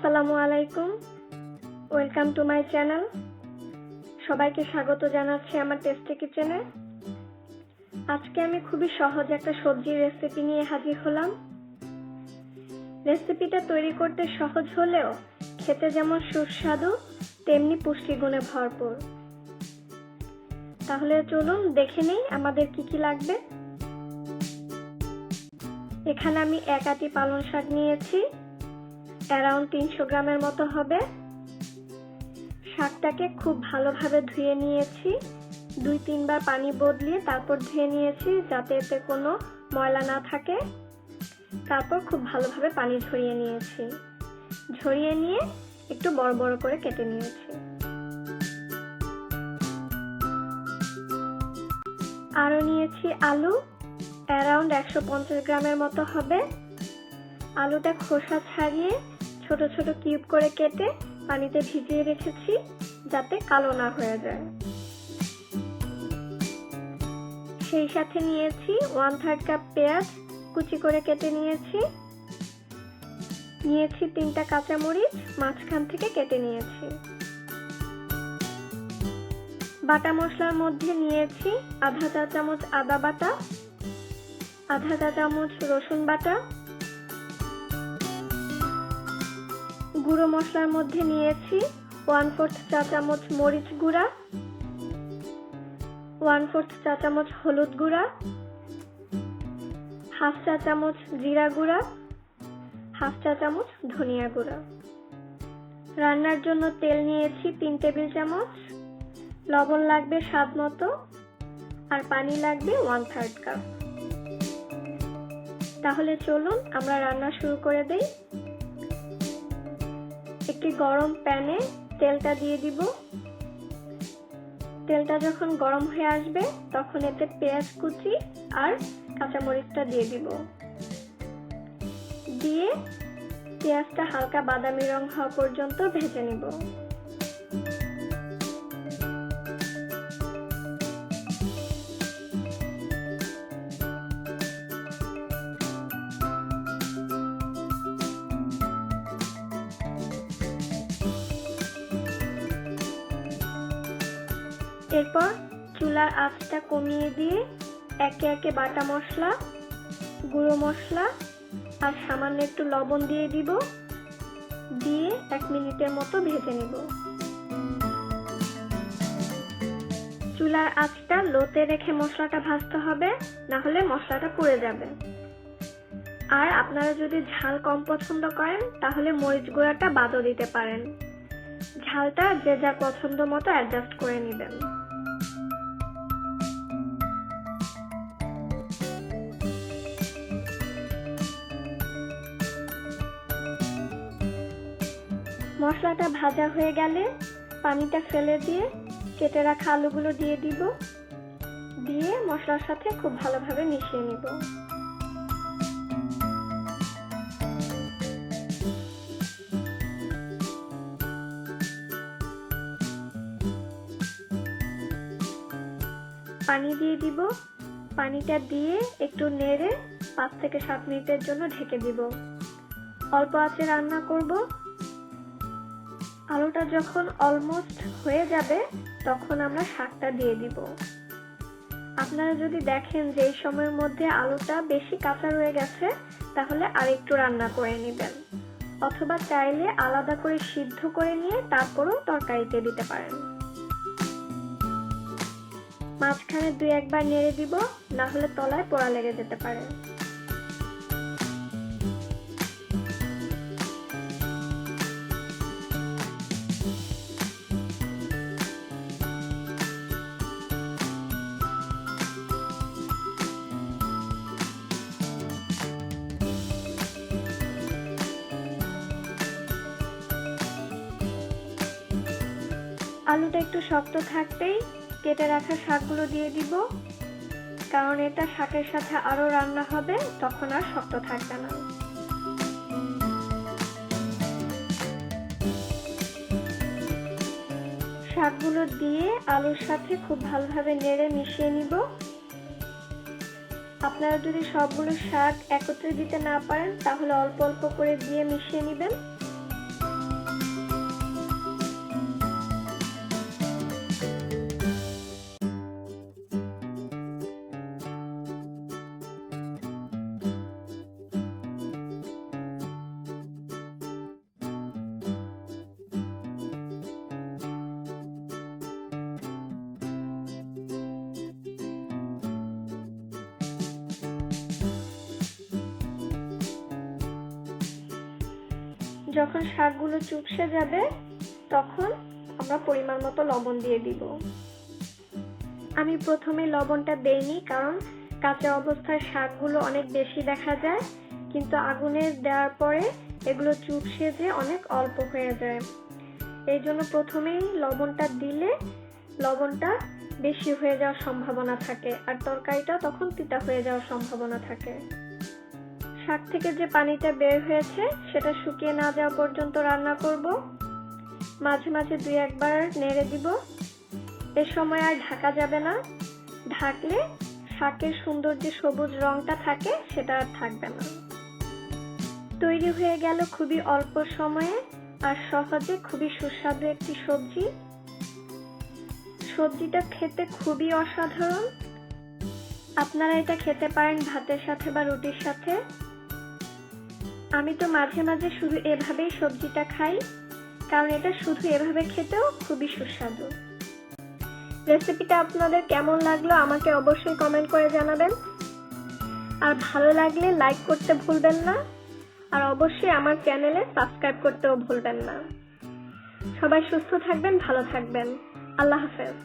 আসসালামু আলাইকুম, welcome to my channel. সবাইকে স্বাগত জানাচ্ছি আমার টেস্টি কিচেনে। আজকে আমি খুবই সহজ একটা সবজির রেসিপি নিয়ে হাজির হলাম। রেসিপিটা তৈরি করতে সহজ হলেও খেতে যেমন সুস্বাদু তেমনি পুষ্টিগুণে ভরপুর। তাহলে চলুন দেখে নেই আমাদের কি কি লাগবে। এখানে আমি এক আটি পালং শাক নিয়েছি, অ্যারাউন্ড 300 গ্রামের মতো হবে। শাকটাকে খুব ভালোভাবে ধুয়ে নিয়েছি, 2-3 বার পানি বদলিয়ে তারপর ধুয়ে নিয়েছি যাতে এতে কোনো ময়লা না থাকে। তারপর খুব ভালোভাবে পানি ঝরিয়ে নিয়েছি, ঝরিয়ে নিয়ে একটু বড় বড় করে কেটে নিয়েছি। আরও নিয়েছি আলু, অ্যারাউন্ড 150 গ্রামের মতো হবে। আলুটা খোসা ছাড়িয়ে ছোট ছোট কিউব করে কেটে পানিতে ভিজিয়ে রেখেছি যাতে কালো না হয়ে যায়। সেই সাথে নিয়েছি 1/3 কাপ পেঁয়াজ, কুচি করে কেটে নিয়েছি। 3টা কাঁচামরিচ, মাঝখান থেকে কেটে নিয়েছি। বাটা মশলার মধ্যে নিয়েছি আধা চা চামচ আদা বাটা, আধা চা চামচ রসুন বাটা। গুঁড়ো মশলার মধ্যে নিয়েছি 1/4 চা চামচ মরিচ গুঁড়া, 1/4 চা চামচ হলুদ গুঁড়া, 1/2 চা চামচ জিরা গুঁড়া, 1/2 চা চামচ ধনিয়া গুঁড়া। রান্নার জন্য তেল নিয়েছি 3 টেবিল চামচ, লবণ লাগবে স্বাদ মতো, আর পানি লাগবে 1/3 কাপ। তাহলে চলুন আমরা রান্না শুরু করে দেই। একটি গরম প্যানে তেলটা দিয়ে দিব। তেলটা যখন গরম হয়ে আসবে তখন এতে পেঁয়াজ কুচি আর কাঁচামরিচটা দিয়ে দিব। দিয়ে পেঁয়াজটা হালকা বাদামি রং হওয়া পর্যন্ত ভেজে নিব। এরপর চুলার আঁচটা কমিয়ে দিয়ে একে একে বাটা মশলা, গুঁড়ো মশলা আর সামান্য একটু লবণ দিয়ে দিব। দিয়ে 1 মিনিটের মতো ভেজে নিব। চুলার আঁচটা লোতে রেখে মশলাটা ভাজতে হবে, না হলে মশলাটা পুড়ে যাবে। আর আপনারা যদি ঝাল কম পছন্দ করেন তাহলে মরিচ গুঁড়াটা বাদও দিতে পারেন। ঝালটা যে যার পছন্দ মতো অ্যাডজাস্ট করে নেবেন। মশলাটা ভাজা হয়ে গেলে পানিটা ফেলে দিয়ে কেটে রাখা আলুগুলো দিয়ে দিব। দিয়ে মশলার সাথে খুব ভালোভাবে মিশিয়ে নিব। পানি দিয়ে দিব। পানিটা দিয়ে একটু নেড়ে 5 থেকে 7 মিনিটের জন্য ঢেকে দিব। অল্প আঁচে রান্না করব। আলুটা যখন অলমোস্ট হয়ে যাবে তখন আমরা শাকটা দিয়ে দিব। আপনারা যদি দেখেন যে এই সময়ের মধ্যে আলুটা বেশি কাঁচা রয়ে গেছে তাহলে আরেকটু রান্না করে নেবেন, অথবা চাইলে আলাদা করে সিদ্ধ করে নিয়ে তারপরও তরকারিতে দিতে পারেন। মাঝখানে 2-1 বার নেড়ে দিব, না হলে তলায় পোড়া লেগে যেতে পারে। আলুটা একটু শক্ত থাকতেই কেটে রাখা শাকগুলো দিয়ে দিব, কারণ এটা শাকের সাথে আরো রান্না হবে, তখন আর শক্ত থাকবে না। শাকগুলো দিয়ে আলুর সাথে খুব ভালোভাবে নেড়ে মিশিয়ে নিব। আপনারা যদি সবগুলো শাক একত্রে দিতে না পারেন তাহলে অল্প অল্প করে দিয়ে মিশিয়ে নেবেন। যখন শাকগুলো চুপসে যাবে তখন আমরা পরিমাণ মতো লবণ দিয়ে দিব। আমি প্রথমে লবণটা দেইনি, কারণ কাঁচা অবস্থায় শাকগুলো অনেক বেশি দেখা যায়, কিন্তু আগুনে দেওয়ার পরে এগুলো চুপসে যে অনেক অল্প হয়ে যায়। এই জন্য প্রথমেই লবণটা দিলে লবণটা বেশি হয়ে যাওয়ার সম্ভাবনা থাকে, আর তরকারিটা তখন তিতা হয়ে যাওয়ার সম্ভাবনা থাকে। শাক থেকে যে পানিটা বের হয়েছে সেটা শুকিয়ে না যাওয়া পর্যন্ত রান্না করব। মাঝে মাঝে 2-1 বার নেড়ে দিব। এ সময় আর ঢাকা যাবে না, ঢাকলে শাকের সুন্দর যে সবুজ রংটা থাকে সেটা আর থাকবে না। তৈরি হয়ে গেল খুবই অল্প সময়ে আর সহজে খুবই সুস্বাদু একটি সবজি। সবজিটা খেতে খুবই অসাধারণ। আপনারা এটা খেতে পারেন ভাতের সাথে বা রুটির সাথে। আমি তো মাঝে মাঝে শুধু এভাবেই সবজিটা খাই, কারণ এটা শুধু এভাবে খেতেও খুবই সুস্বাদু। রেসিপিটা আপনাদের কেমন লাগলো আমাকে অবশ্যই কমেন্ট করে জানাবেন, আর ভালো লাগলে লাইক করতে ভুলবেন না, আর অবশ্যই আমার চ্যানেলে সাবস্ক্রাইব করতেও ভুলবেন না। সবাই সুস্থ থাকবেন, ভালো থাকবেন। আল্লাহ হাফেজ।